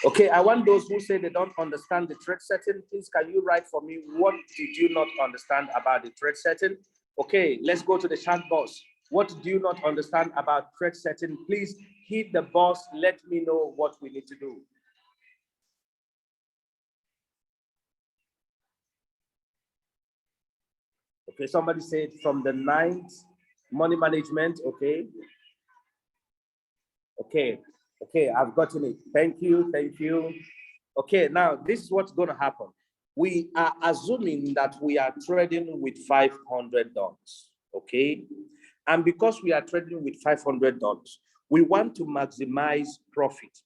Okay, I want those who say they don't understand the trade setting. Please, can you write for me, what did you not understand about the trade setting? Okay, let's go to the chat box. What do you not understand about trade setting? Please hit the box. Let me know what we need to do. Okay, somebody said from the 9th, money management. Okay. Okay, I've gotten it. Thank you. Okay, now this is what's going to happen. We are assuming that we are trading with $500, okay? And because we are trading with $500, we want to maximize profit.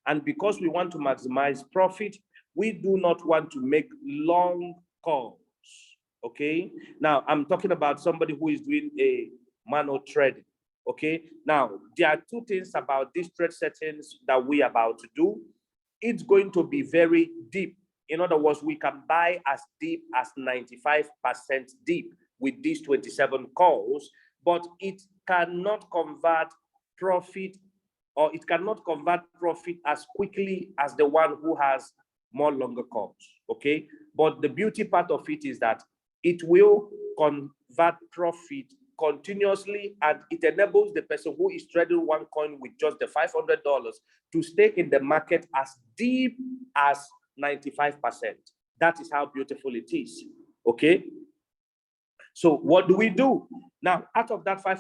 And because we want to maximize profit, we do not want to make long calls, okay? Now, I'm talking about somebody who is doing a manual trading. Okay, now there are two things about these trade settings that we are about to do. It's going to be very deep. In other words, we can buy as deep as 95% deep with these 27 calls, but it cannot convert profit, or it cannot convert profit as quickly as the one who has more longer calls. Okay, but the beauty part of it is that it will convert profit continuously, and it enables the person who is trading one coin with just the $500 to stay in the market as deep as 95%. That is how beautiful it is. Okay, so what do we do now? Out of that $500,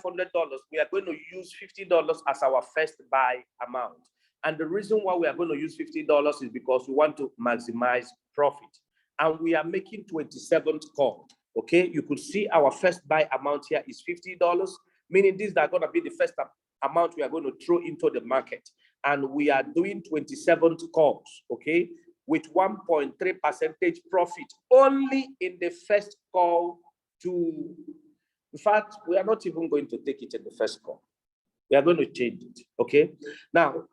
we are going to use $50 as our first buy amount, and the reason why we are going to use $50 is because we want to maximize profit, and we are making 27th call. Okay, you could see our first buy amount here is $50, meaning these are going to be the first amount we are going to throw into the market. And we are doing 27th calls, okay, with 1.3% profit only in the first call to, in fact, we are not even going to take it in the first call. We are going to change it, okay? Now,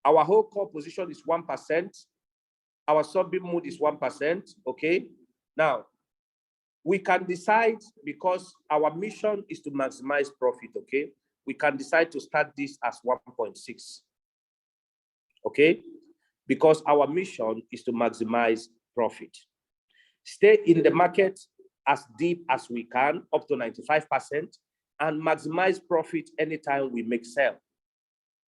our whole call position is 1%. Our sub-bid mood is 1%, okay? Now, we can decide, because our mission is to maximize profit, okay? We can decide to start this as 1.6, okay? Because our mission is to maximize profit. Stay in the market as deep as we can, up to 95%, and maximize profit anytime we make sell,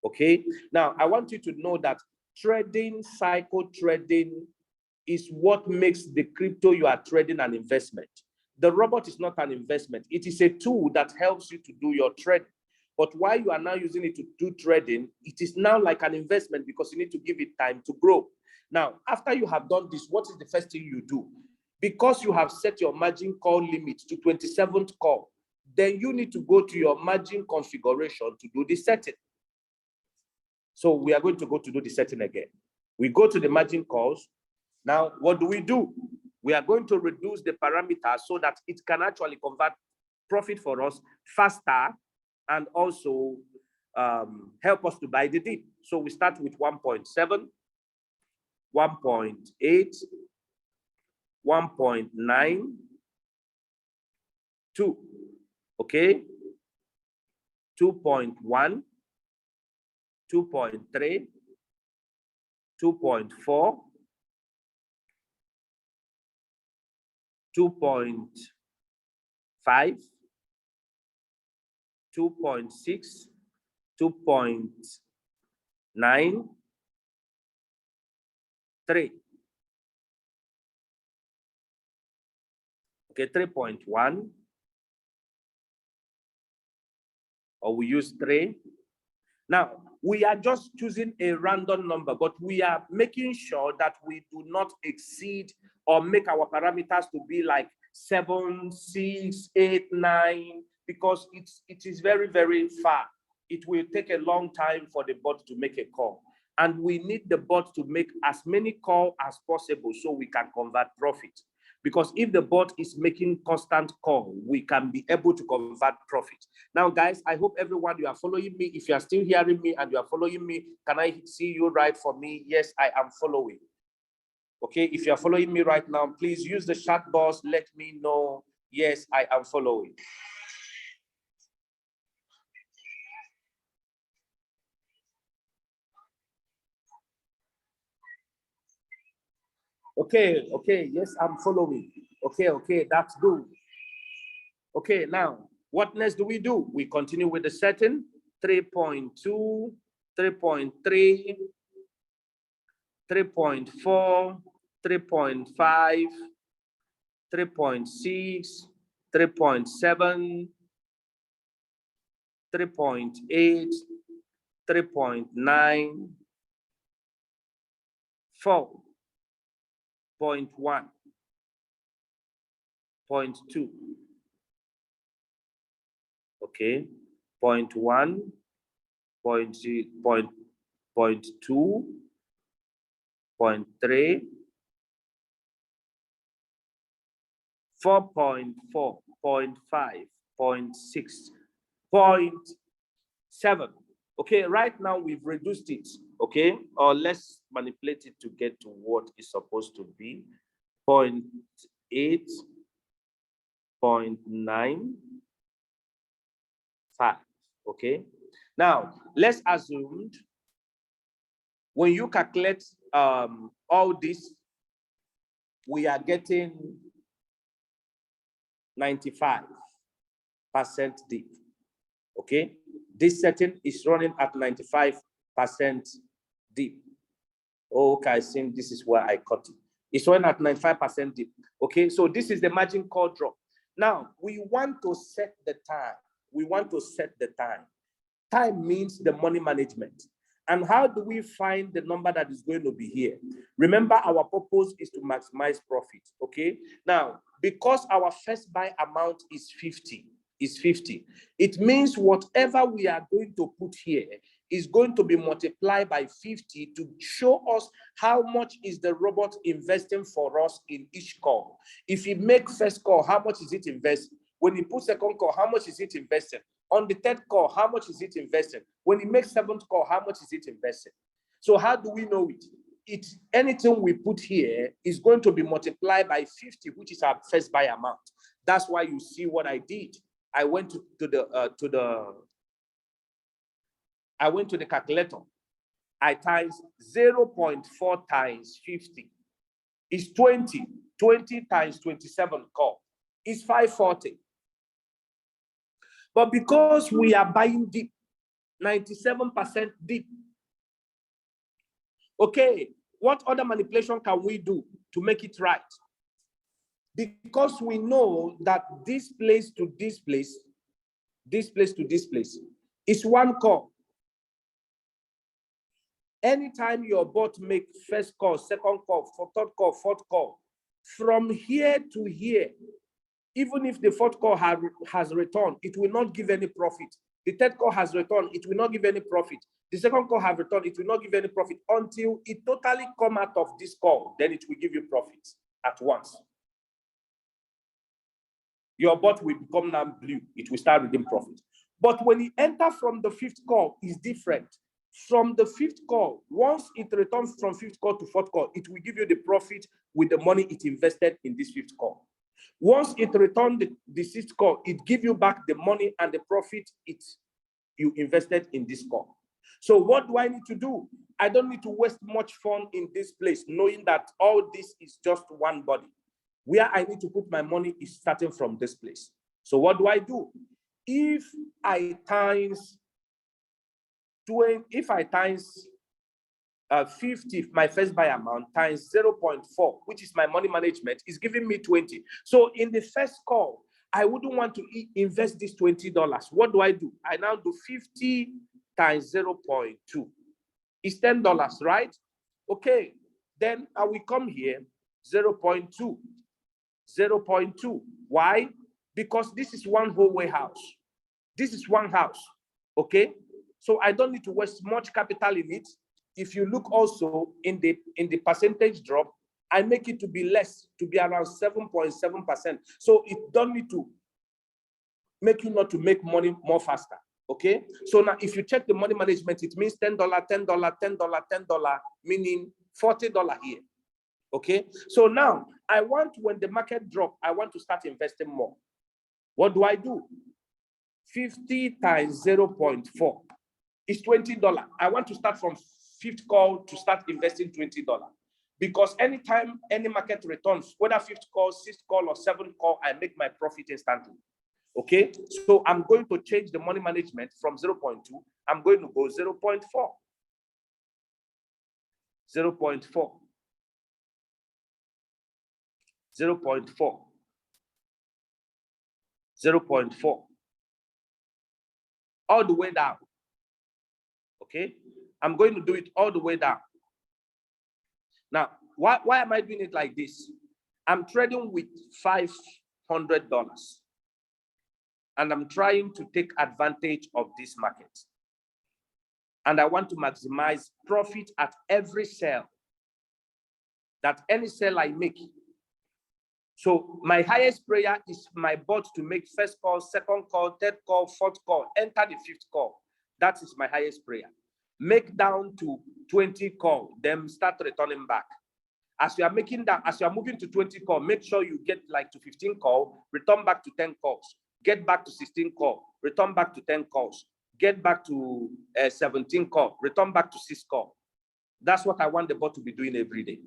okay? Now, I want you to know that trading, cycle trading, is what makes the crypto you are trading an investment. The robot is not an investment. It is a tool that helps you to do your trading. But while you are now using it to do trading, it is now like an investment because you need to give it time to grow. Now, after you have done this, what is the first thing you do? Because you have set your margin call limit to 27th call, then you need to go to your margin configuration to do the setting. So we are going to go to do the setting again. We go to the margin calls. Now, what do? We are going to reduce the parameters so that it can actually convert profit for us faster and also help us to buy the dip. So we start with 1.7, 1.8, 1.9, 2, okay, 2.1, 2.3, 2.4, 2.5, 2.6, 2.9, 3. Okay, 3.1, or we use 3. Now, we are just choosing a random number, but we are making sure that we do not exceed or make our parameters to be like 7, 6, 8, 9, because it is very, very far. It will take a long time for the bot to make a call. And we need the bot to make as many calls as possible so we can convert profit. Because if the bot is making constant call, we can be able to convert profit. Now, guys, I hope everyone, you are following me. If you are still hearing me and you are following me, can I see you write for me? Yes, I am following. Okay, if you are following me right now, please use the chat box. Let me know. Yes, I am following. Okay, okay, yes, I'm following. Okay, okay, that's good. Okay, now, what next do? We continue with the setting, 3.2, 3.3, 3.4, 3.5, 3.6, 3.7, 3.8, 3.9, 4.1, 0.2. Okay, 0.1, 0.2, 0.3, 4.4, 0.5, 0.6, 0.7. Okay, right now we've reduced it, okay? Or let's manipulate it to get to what is supposed to be. 0.8, 0.95, okay? Now, let's assume when you calculate all this, we are getting 95% deep, okay? This setting is running at 95% deep. Okay, I think this is where I cut it. It's running at 95% deep, okay? So this is the margin call drop. Now, we want to set the time. We want to set the time. Time means the money management. And how do we find the number that is going to be here? Remember, our purpose is to maximize profit, okay? Now, because our first buy amount is 50, it means whatever we are going to put here is going to be multiplied by 50 to show us how much is the robot investing for us in each call. If he makes first call, how much is it investing? When he puts second call, how much is it investing? On the third call, how much is it investing? When he makes seventh call, how much is it investing? So how do we know it? Anything we put here is going to be multiplied by 50, which is our first buy amount. That's why you see what I did. I went to the calculator. I times 0.4 times 50 is 20. 20 times 27 call is 540. But because we are buying deep, 97% deep, okay, what other manipulation can we do to make it right? Because we know that this place to this place, this place to this place is one call. Anytime your bot make first call, second call, third call, fourth call, from here to here, even if the fourth call has returned, it will not give any profit. The third call has returned, it will not give any profit. The second call has returned, it will not give any profit until it totally come out of this call. Then it will give you profit at once. Your bot will become now blue. It will start redeeming profit. But when it enter from the fifth call, is different. From the fifth call, once it returns from fifth call to fourth call, it will give you the profit with the money it invested in this fifth call. Once it returns the sixth call, it gives you back the money and the profit you invested in this call. So what do I need to do? I don't need to waste much fun in this place, knowing that all this is just one body. Where I need to put my money is starting from this place. So what do I do? If I times 20, if I times 50, my first buy amount times 0.4, which is my money management, is giving me 20. So in the first call, I wouldn't want to invest this $20. What do? I now do 50 times 0.2. It's $10, right? Okay, then I will come here, 0.2. 0.2. Why? Because this is one whole warehouse. This is one house, okay? So I don't need to waste much capital in it. If you look also in the percentage drop, I make it to be less, to be around 7.7%. So it don't need to make you not to make money more faster, okay? So now if you check the money management, it means $10, $10, $10, $10, meaning $40 here, okay? So now I want, when the market drop, I want to start investing more. What do? 50 times 0.4 is $20. I want to start from fifth call to start investing $20. Because anytime any market returns, whether fifth call, sixth call, or seventh call, I make my profit instantly. Okay, so I'm going to change the money management from 0.2. I'm going to go 0.4. 0.4. 0.4. 0.4. All the way down. Okay, I'm going to do it all the way down. Now, why am I doing it like this? I'm trading with $500 and I'm trying to take advantage of this market. And I want to maximize profit at every sell, that any sell I make. So my highest prayer is my bot to make first call, second call, third call, fourth call, enter the fifth call. That is my highest prayer. Make down to 20 call, then start returning back. As you are making that, as you are moving to 20 call, make sure you get like to 15 call, return back to 10 calls, get back to 16 call, return back to 10 calls, get back to 17 call, return back to 6 call. That's what I want the bot to be doing every day.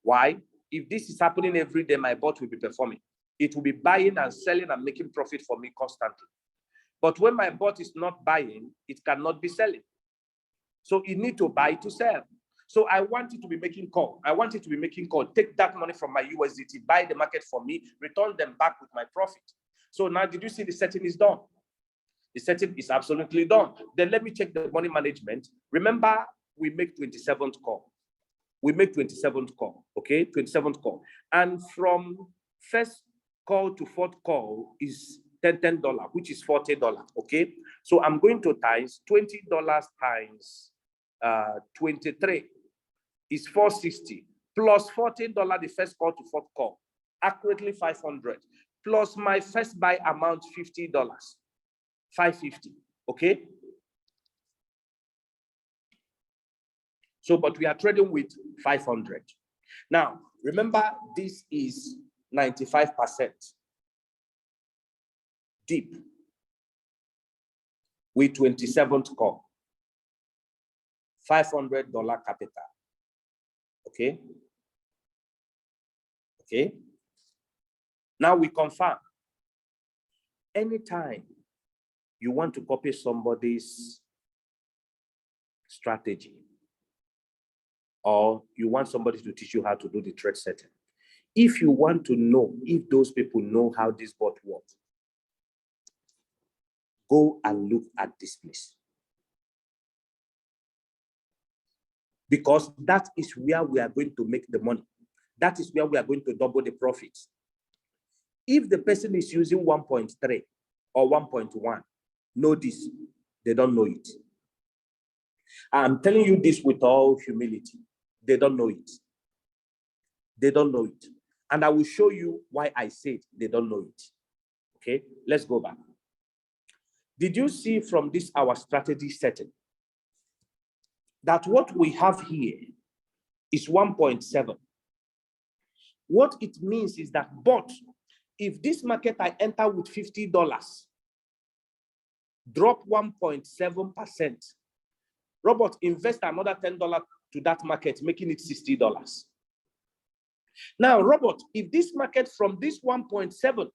Why? If this is happening every day, my bot will be performing. It will be buying and selling and making profit for me constantly. But when my bot is not buying, it cannot be selling. So you need to buy to sell. So I want it to be making call. I want it to be making call. Take that money from my USDT, buy the market for me, return them back with my profit. So now, did you see the setting is done? The setting is absolutely done. Then let me check the money management. Remember, we make 27th call. We make 27th call, okay? 27th call. And from first call to fourth call is $10, which is $40, okay? So I'm going to times $20 times 23 is $460 plus $14 the first call to fourth call, accurately $500 plus my first buy amount $50, $550, okay? So, but we are trading with 500. Now, remember, this is 95% deep with 27th call, $500 capital. Okay. Okay. Now we confirm. Anytime you want to copy somebody's strategy, or you want somebody to teach you how to do the trade setting, if you want to know if those people know how this bot works, go and look at this place. Because that is where we are going to make the money. That is where we are going to double the profits. If the person is using 1.3 or 1.1, know this, they don't know it. I'm telling you this with all humility. They don't know it. They don't know it. And I will show you why I said they don't know it. Okay, let's go back. Did you see from this our strategy setting that what we have here is 1.7? What it means is that, but if this market I enter with $50, drop 1.7%, Robert, invest another $10 to that market, making it $60. Now, Robert, if this market from this 1.7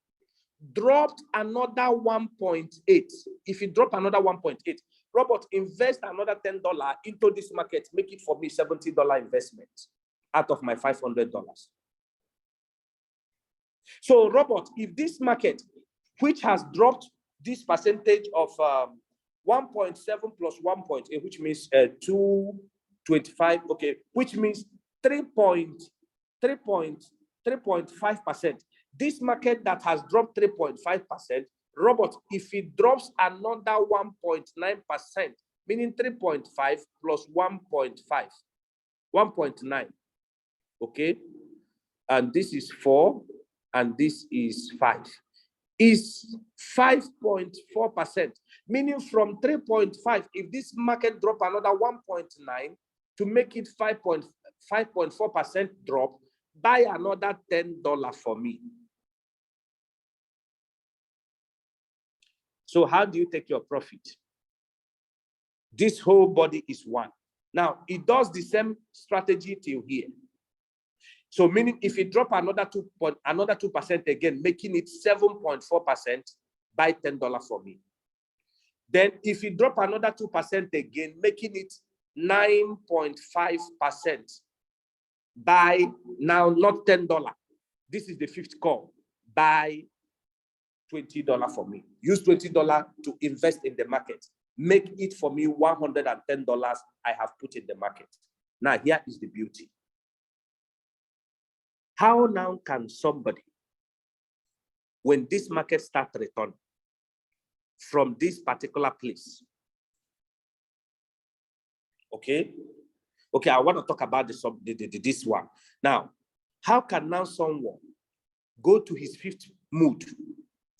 dropped another 1.8, if it dropped another 1.8, Robert, invest another $10 into this market, make it for me $70 investment out of my $500. So, Robert, if this market, which has dropped this percentage of 1.7 plus 1.8, which means 225, okay, which means 3.5%. This market that has dropped 3.5%, Robert, if it drops another 1.9%, meaning 3.5 plus 1.5, 1.9, okay, and this is 4, and this is 5, is 5.4%, meaning from 3.5, if this market drop another 1.9 to make it 5.4% drop, buy another $10 for me. So how do you take your profit? This whole body is one. Now, it does the same strategy till here. So meaning if it drop another 2% again, making it 7.4%, buy $10 for me. Then if it drop another 2% again, making it 9.5%, buy now not $10. This is the fifth call. Buy $20 for me. Use $20 to invest in the market. Make it for me $110 I have put in the market. Now here is the beauty. How now can somebody, when this market starts returning from this particular place, okay, I want to talk about this one. Now, how can now someone go to his fifth mood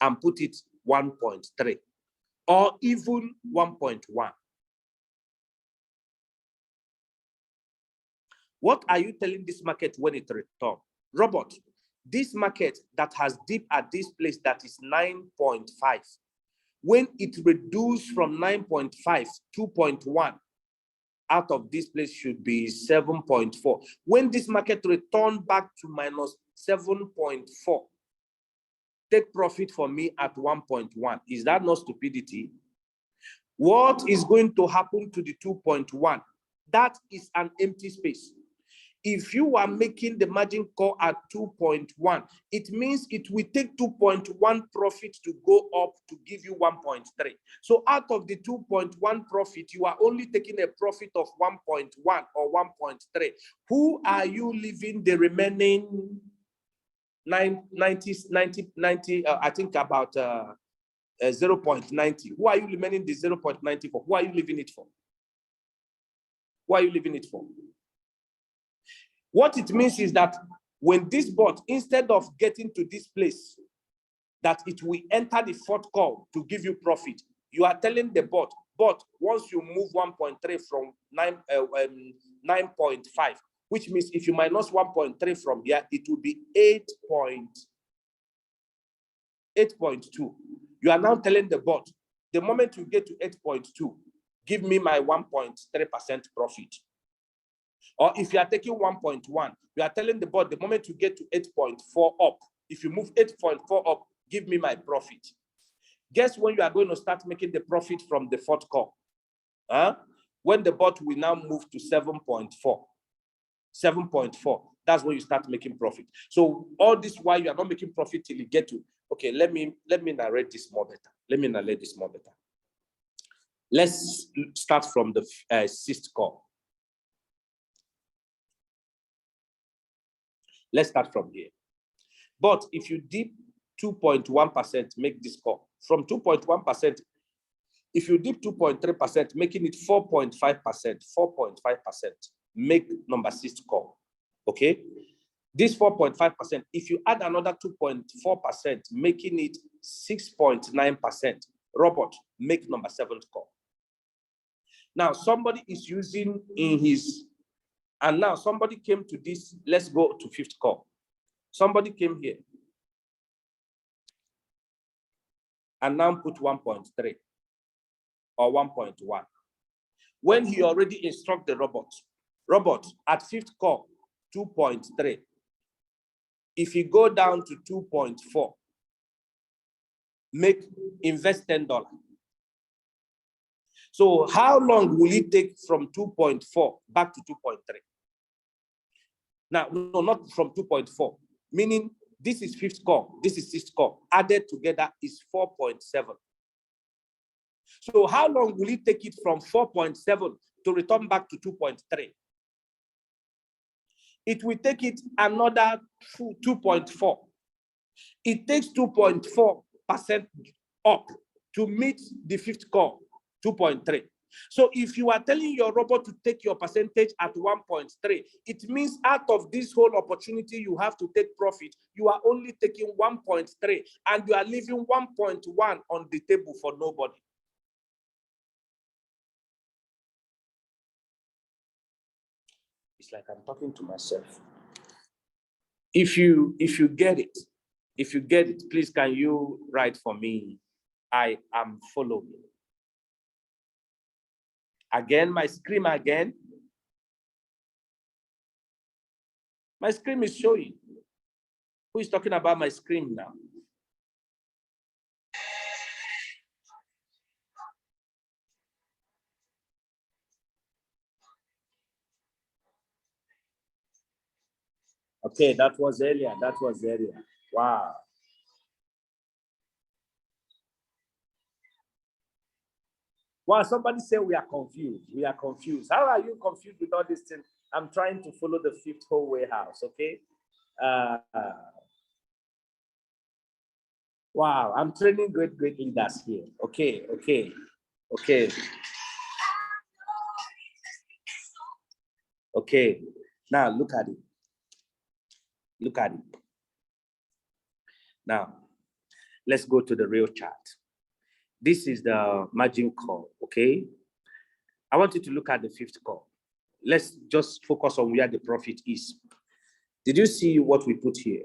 and put it 1.3 or even 1.1? What are you telling this market when it returns? Robert, this market that has dipped at this place that is 9.5, when it reduced from 9.5, 2.1, out of this place should be 7.4. When this market returned back to minus 7.4, take profit for me at 1.1. Is that not stupidity? What is going to happen to the 2.1? That is an empty space. If you are making the margin call at 2.1, it means it will take 2.1 profit to go up to give you 1.3. So out of the 2.1 profit, you are only taking a profit of 1.1 or 1.3. Who are you leaving the remaining 90, I think about 0.90? Who are you remaining the 0.90 for? Who are you leaving it for? Who are you leaving it for? What it means is that when this bot, instead of getting to this place, that it will enter the fourth call to give you profit, you are telling the bot, once you move 1.3 from 9.5, which means if you minus 1.3 from here, it will be 8.2. You are now telling the bot, the moment you get to 8.2, give me my 1.3% profit. Or if you are taking 1.1, you are telling the bot, the moment you get to 8.4 up, if you move 8.4 up, give me my profit. Guess when you are going to start making the profit from the fourth call? When the bot will now move to 7.4. 7.4, that's when you start making profit. So all this while you are not making profit till you get to, okay, let me narrate this more better. Let's start from the sixth call. Let's start from here. But if you dip 2.1%, make this call. From 2.1%, if you dip 2.3%, making it 4.5%, make number 6 call. Okay? This 4.5%, if you add another 2.4%, making it 6.9%, Robert, make number 7th call. Now, somebody is using in his, and now somebody came to this, let's go to 5th call. Somebody came here and now put 1.3 or 1.1. When he already instruct the robot at 5th call, 2.3. If you go down to 2.4, invest $10. So how long will it take from 2.4 back to 2.3? Now, no, not from 2.4, meaning this is 5th call, this is 6th call. Added together is 4.7. So how long will it take it from 4.7 to return back to 2.3? It will take it another 2.4. It takes 2.4% up to meet the 5th call, 2.3. So if you are telling your robot to take your percentage at 1.3, it means out of this whole opportunity you have to take profit, you are only taking 1.3 and you are leaving 1.1 on the table for nobody. It's like I'm talking to myself. If you get it, please can you write for me, I am following. Again, my screen again. My screen is showing. Who is talking about my screen now? Okay, that was earlier. That was earlier. Wow. Wow, somebody said we are confused. We are confused. How are you confused with all these things? I'm trying to follow the fifth whole warehouse, okay? Wow, I'm training great leaders here. Okay. Okay, now look at it. Look at it. Now, let's go to the real chart. This is the margin call, okay? I want you to look at the fifth call. Let's just focus on where the profit is. Did you see what we put here?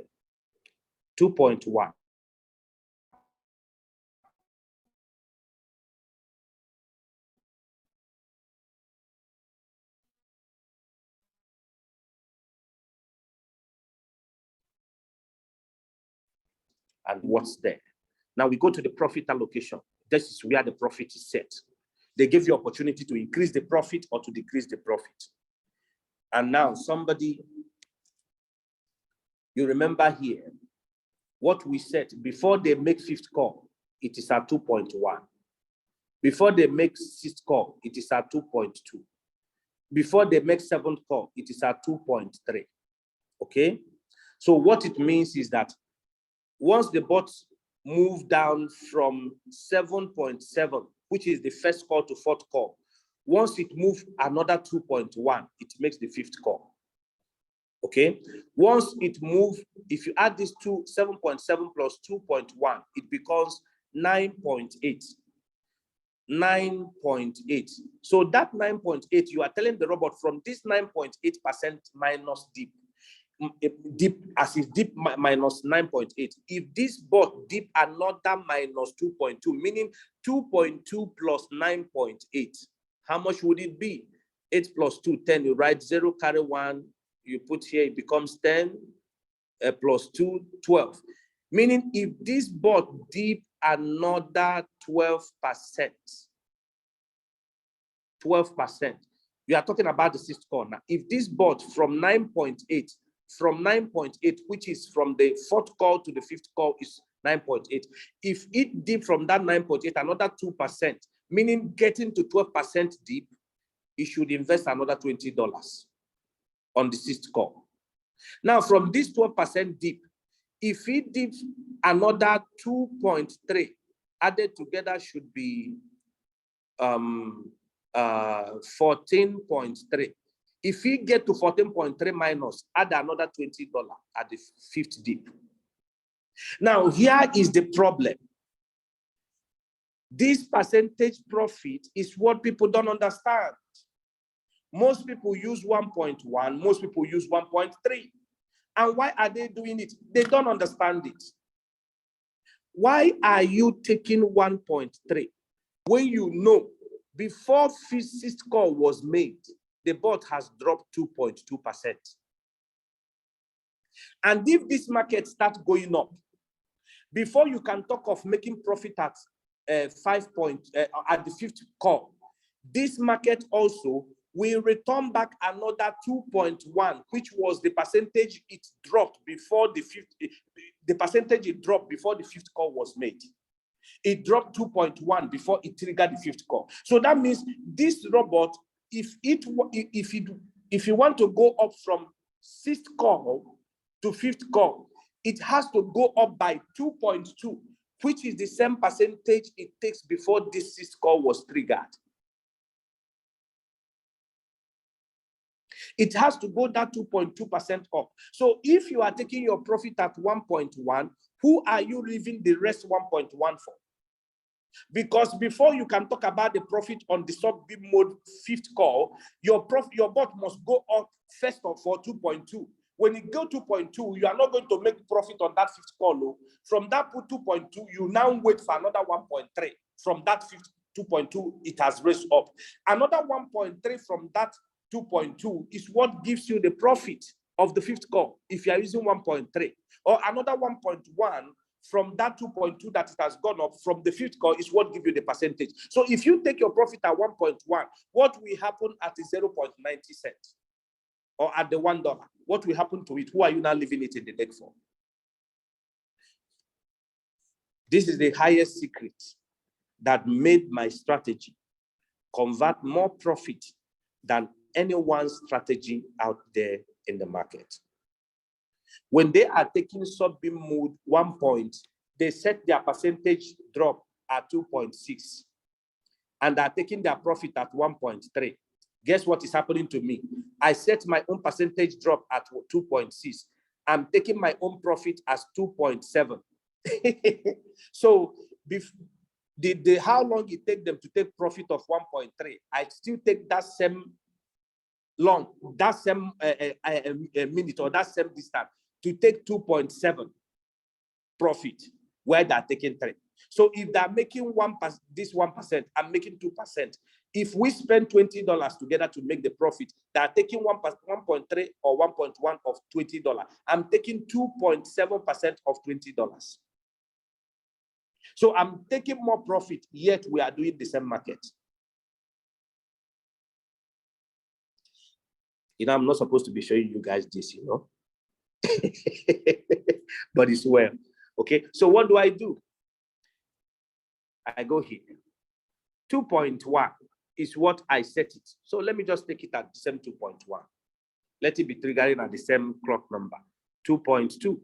2.1. And what's there? Now we go to the profit allocation. This is where the profit is set. They give you opportunity to increase the profit or to decrease the profit. And now somebody, you remember here, what we said, before they make fifth call, it is at 2.1. Before they make sixth call, it is at 2.2. Before they make seventh call, it is at 2.3. Okay? So what it means is that once the bot move down from 7.7, which is the first call to fourth call, once it moves another 2.1, it makes the fifth call. Okay? Once it moves, if you add this to 7.7 plus 2.1, it becomes 9.8. 9.8. So that 9.8, you are telling the robot from this 9.8% minus dip, as is dip minus 9.8. If this bot dip another minus 2.2, meaning 2.2 plus 9.8, how much would it be? 8 plus 2, 10. You write 0, carry 1, you put here, it becomes 10, plus 2, 12. Meaning if this bot dip another 12%, 12%, we are talking about the sixth call now. If this bot from 9.8, which is from the fourth call to the fifth call is 9.8. If it dip from that 9.8 another 2%, meaning getting to 12% dip, it should invest another $20 on the sixth call. Now from this 12% dip, if it dips another 2.3, added together should be 14.3. If we get to 14.3 minus, add another $20 at the fifth dip. Now, here is the problem. This percentage profit is what people don't understand. Most people use 1.1, most people use 1.3. And why are they doing it? They don't understand it. Why are you taking 1.3 when you know before sixth call was made, the bot has dropped 2.2%. And if this market starts going up, before you can talk of making profit at at the fifth call, this market also will return back another 2.1, which was the percentage it dropped before the fifth, the percentage it dropped before the fifth call was made. It dropped 2.1 before it triggered the fifth call. So that means this robot, if you want to go up from sixth call to fifth call, it has to go up by 2.2, which is the same percentage it takes before this sixth call was triggered. It has to go that 2.2% up. So if you are taking your profit at 1.1, who are you leaving the rest 1.1 for? Because before you can talk about the profit on the sub-bid mode fifth call, your bot must go up first of all 2.2. When you go 2.2, you are not going to make profit on that fifth call. No? From that 2.2, you now wait for another 1.3. From that fifth 2.2, it has raised up. Another 1.3 from that 2.2 is what gives you the profit. of the fifth call if you are using 1.3, or another 1.1 from that 2.2 that it has gone up from the fifth call is what gives you the percentage. So if you take your profit at 1.1, what will happen at the 0.90 cents or at the $1? What will happen to it? Who are you now leaving it in the deck for? This is the highest secret that made my strategy convert more profit than anyone's strategy out there in the market. When they are taking sub-beam mode 1 point, they set their percentage drop at 2.6 and are taking their profit at 1.3. Guess what is happening to me? I set my own percentage drop at 2.6. I'm taking my own profit as 2.7. So how long it take them to take profit of 1.3, I still take that same minute or that same distance to take 2.7 profit where they're taking 3. So if they're making 1%, I'm making 2%. If we spend $20 together to make the profit, they're taking 1.3 or 1.1 of $20. I'm taking 2.7% of $20. So I'm taking more profit, yet we are doing the same market. I'm not supposed to be showing you guys this, but it's well. Okay, so what do? I go here. 2.1 is what I set it. So let me just take it at the same 2.1. Let it be triggering at the same clock number, 2.2.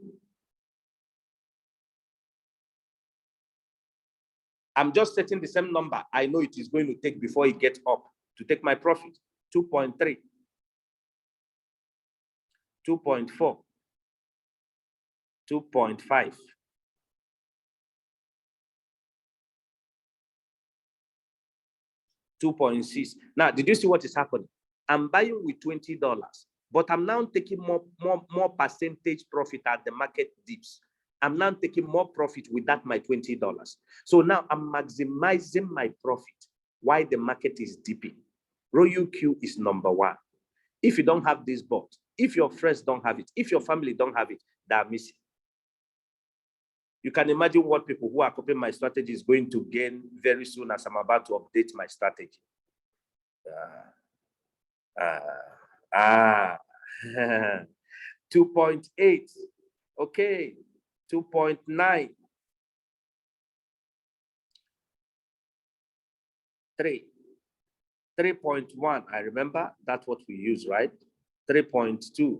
I'm just setting the same number I know it is going to take before it gets up to take my profit, 2.3, 2.4, 2.5, 2.6. Now, did you see what is happening? I'm buying with $20, but I'm now taking more percentage profit at the market dips. I'm now taking more profit with that my $20. So now I'm maximizing my profit while the market is dipping. Royal Q is number 1. If you don't have this bot, if your friends don't have it, if your family don't have it, they are missing. You can imagine what people who are copying my strategy is going to gain very soon as I'm about to update my strategy. 2.8. Okay. 2.9. 3. 3.1. I remember that's what we use, right? 3.2.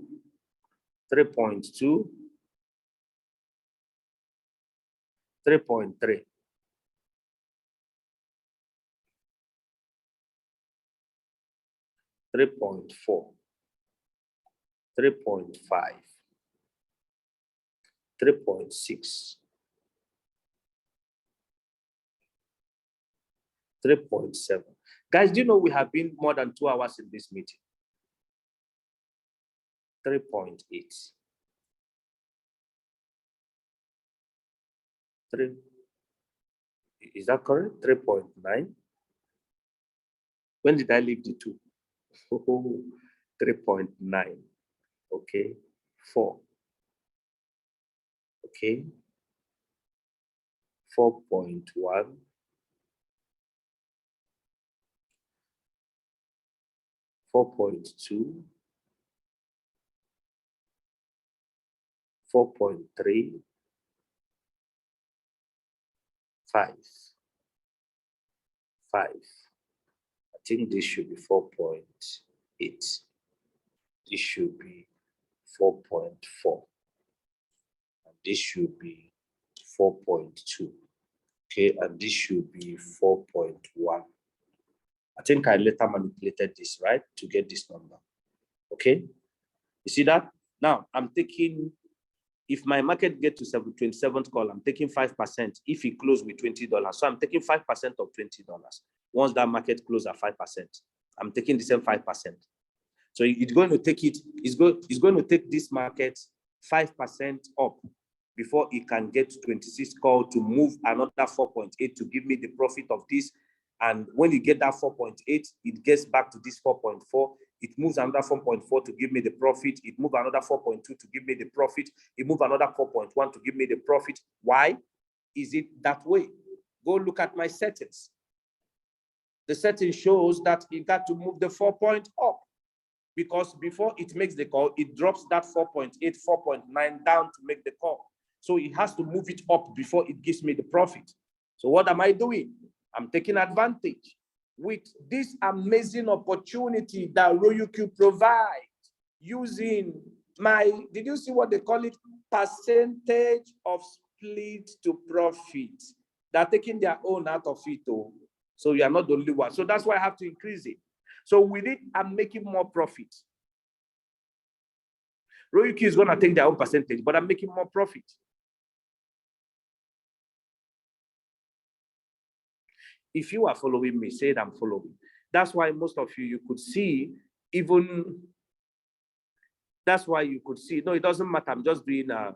3.2. 3.3. 3.4. 3.5. 3.6. 3.7. Guys, do you know we have been more than 2 hours in this meeting? 3.8. 3. Is that correct? 3.9. When did I leave the 2? 3.9. Okay. 4. Okay. 4.1. 4.2. 4.3. 5. 5. I think this should be 4.8. This should be 4.4. And this should be 4.2. Okay, and this should be 4.1. I think I later manipulated this, right, to get this number. Okay, you see that? Now I'm taking, if my market gets to 27th call, I'm taking 5% if it closes with $20. So I'm taking 5% of $20. Once that market closes at 5%, I'm taking the same 5%. So it's going to take it's going to take this market 5% up before it can get to 26 call to move another 4.8 to give me the profit of this. And when you get that 4.8, it gets back to this 4.4. It moves another 4.4 to give me the profit. It moves another 4.2 to give me the profit. It moves another 4.1 to give me the profit. Why is it that way? Go look at my settings. The setting shows that it got to move the 4 point up, because before it makes the call, it drops that 4.8, 4.9 down to make the call. So it has to move it up before it gives me the profit. So what am I doing? I'm taking advantage with this amazing opportunity that RoyalQ provides using my, did you see what they call it? Percentage of split to profit. They're taking their own out of it, though. So you are not the only one. So that's why I have to increase it. So with it, I'm making more profit. RoyalQ is going to take their own percentage, but I'm making more profit. If you are following me, say that I'm following. That's why most of you could see, even, that's why you could see, no, it doesn't matter. I'm just doing a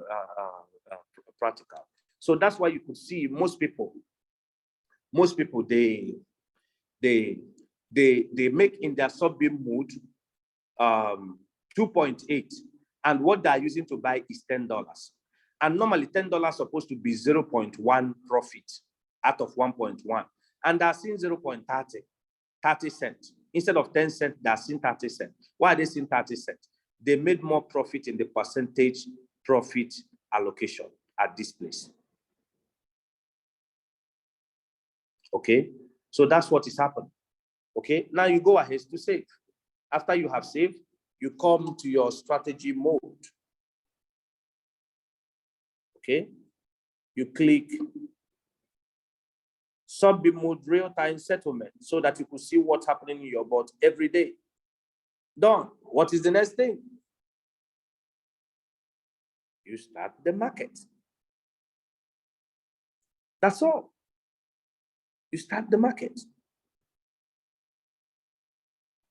practical. So that's why you could see most people, they make in their sub-beam mode 2.8, and what they're using to buy is $10. And normally $10 is supposed to be 0.1 profit out of 1.1. And they're seeing 30 cents. Instead of 10 cents, they're seeing 30 cents. Why are they seeing 30 cents? They made more profit in the percentage profit allocation at this place. Okay, so that's what is happening. Okay, now you go ahead to save. After you have saved, you come to your strategy mode. Okay, you click sub-beam mode real-time settlement so that you could see what's happening in your bot every day. Done. What is the next thing? You start the market. That's all. You start the market.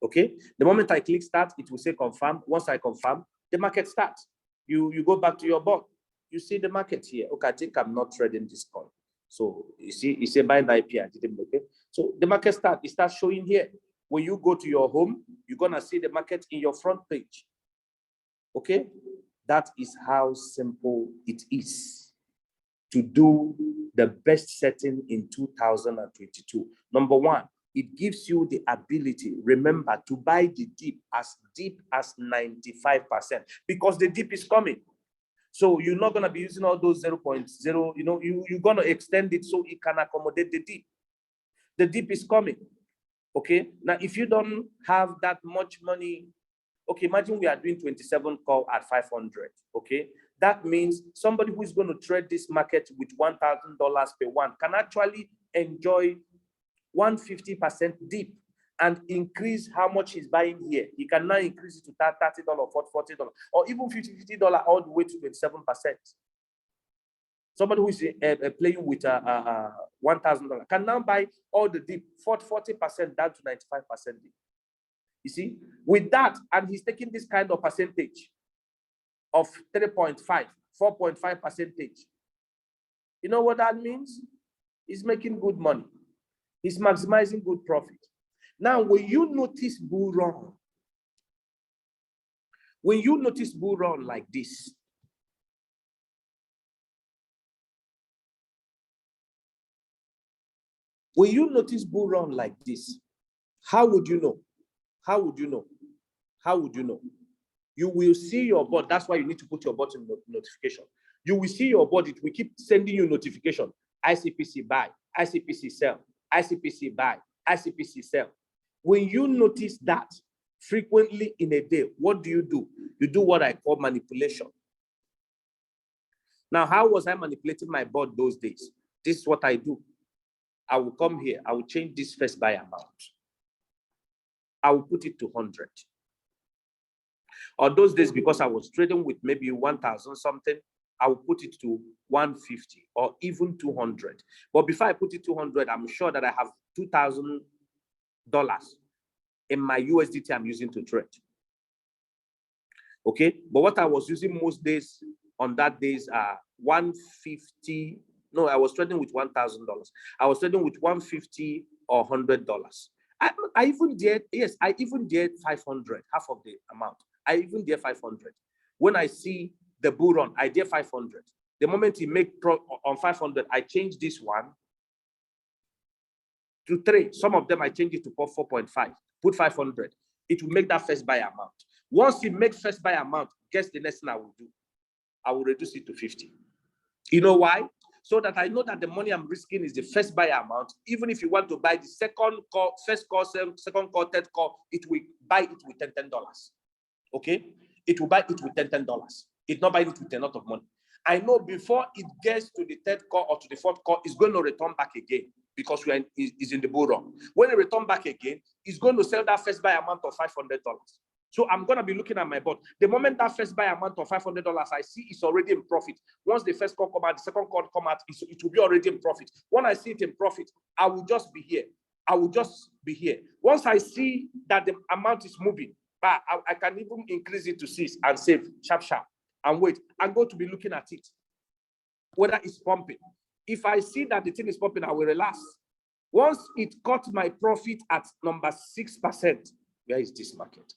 Okay. The moment I click start, it will say confirm. Once I confirm, the market starts. You go back to your bot. You see the market here. Okay, I think I'm not trading this coin. So you see, it's a buy IP. I didn't make it. So the market start. It starts showing here. When you go to your home, you're gonna see the market in your front page. Okay, that is how simple it is to do the best setting in 2022. Number one, it gives you the ability, remember, to buy the deep as 95%, because the deep is coming. So you're not going to be using all those 0.0, you know, you're going to extend it so it can accommodate the deep. The deep is coming. Okay. Now, if you don't have that much money, okay, imagine we are doing 27 call at 500. Okay. That means somebody who is going to trade this market with $1,000 per one can actually enjoy 150% deep and increase how much he's buying here. He can now increase it to $30 or $40, or even $50 all the way to 27%. Somebody who is playing with $1,000 can now buy all the deep, 40% down to 95% deep. You see, with that, and he's taking this kind of percentage of 3.5, 4.5 percentage. You know what that means? He's making good money. He's maximizing good profit. Now, when you notice bull run, like this, when you notice bull run like this, how would you know? How would you know? How would you know? You will see your bot. That's why you need to put your bot in notification. You will see your bot. It will keep sending you notification. ICPC buy, ICPC sell, ICPC buy, ICPC sell. When you notice that frequently in a day, what do? You do what I call manipulation. Now, how was I manipulating my bot those days? This is what I do. I will come here. I will change this first buy amount. I will put it to 100. Or those days, because I was trading with maybe 1,000 something, I will put it to 150 or even 200. But before I put it 200, I'm sure that I have $2,000 in my USDT I'm using to trade. Okay, but what I was using most days on that days are 150. No, I was trading with $1,000. I was trading with 150 or $100. I even did, yes, I even did 500, half of the amount. I even did 500. When I see the bull run, I did 500. The moment he make pro on 500, I change this one to 3. Some of them I change it to 4.5, put 500. It will make that first buy amount. Once he makes first buy amount, guess the next thing I will do? I will reduce it to 50. You know why? So that I know that the money I'm risking is the first buy amount. Even if you want to buy the second call, first call, second call, third call, it will buy it with $10. Okay? It will buy it with $10. It's not buying it with a lot of money. I know before it gets to the third call or to the fourth call, it's going to return back again because it's in the bull run. When it return back again, it's going to sell that first buy amount of $500. So I'm going to be looking at my board. The moment that first buy amount of $500 I see it's already in profit. Once the first call come out, the second call come out, it will be already in profit. When I see it in profit, I will just be here. I will just be here. Once I see that the amount is moving, I can even increase it to 6 and save sharp, and wait. I'm going to be looking at it, whether it's pumping. If I see that the thing is pumping, I will relax. Once it cut my profit at number 6%, where is this market?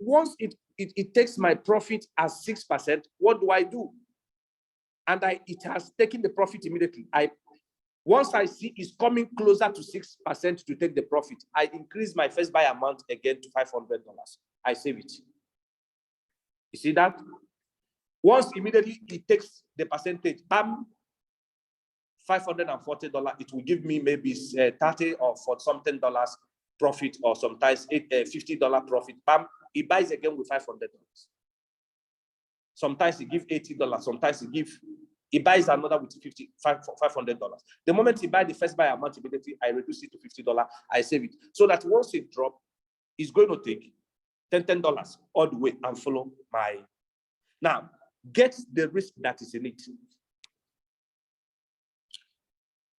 Once it takes my profit as 6%, what do? And it has taken the profit immediately. Once I see it's coming closer to 6% to take the profit, I increase my first buy amount again to $500. I save it. You see that? Once immediately it takes the percentage, bam, $540, it will give me maybe 30 or for something dollars profit, or sometimes $50 profit. Bam, he buys again with $500. Sometimes he gives $80. Sometimes he buys another with $500. The moment he buys the first buy amount, immediately I reduce it to $50. I save it so that once it drops, it's going to take $10 all the way and follow my. Now, get the risk that is in it.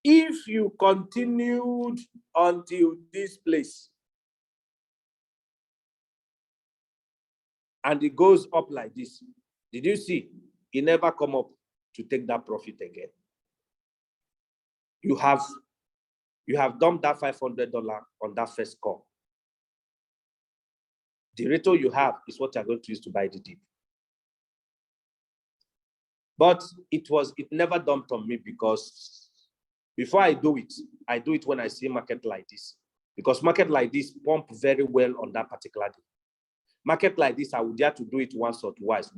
If you continued until this place and it goes up like this, did you see? It never come up to take that profit again. You have dumped that $500 on that first call. The rate you have is what you're going to use to buy the dip. But it never dumped on me because before I do it when I see market like this. Because market like this pump very well on that particular day. Market like this, I would dare to do it once or twice.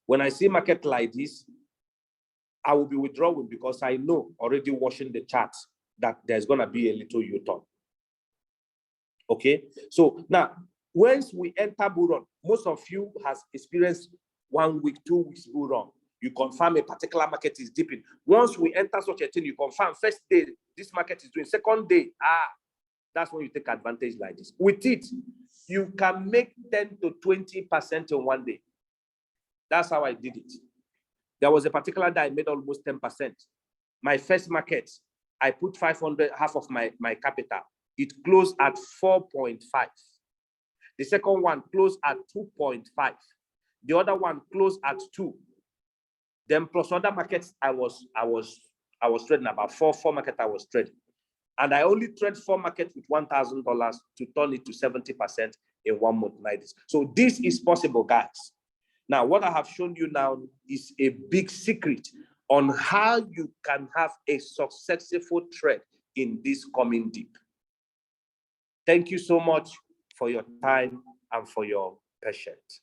When I see market like this, I will be withdrawing because I know already watching the charts that there's going to be a little U-turn. Okay, so now once we enter bull run, most of you has experienced 1 week, 2 weeks bull run. You confirm a particular market is dipping. Once we enter such a thing, you confirm first day this market is doing, second day, that's when you take advantage like this. With it, you can make 10 to 20% in one day. That's how I did it. There was a particular day I made almost 10%. My first market, I put 500, half of my capital. It closed at 4.5. The second one closed at 2.5. The other one closed at 2. Then plus other markets, I was trading about four markets I was trading. And I only trade 4 markets with $1,000 to turn it to 70% in 1 month like this. So this is possible, guys. Now, what I have shown you now is a big secret on how you can have a successful trade in this coming dip. Thank you so much for your time and for your patience.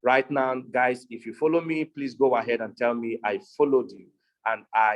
Right now, guys, if you follow me, please go ahead and tell me I followed you and I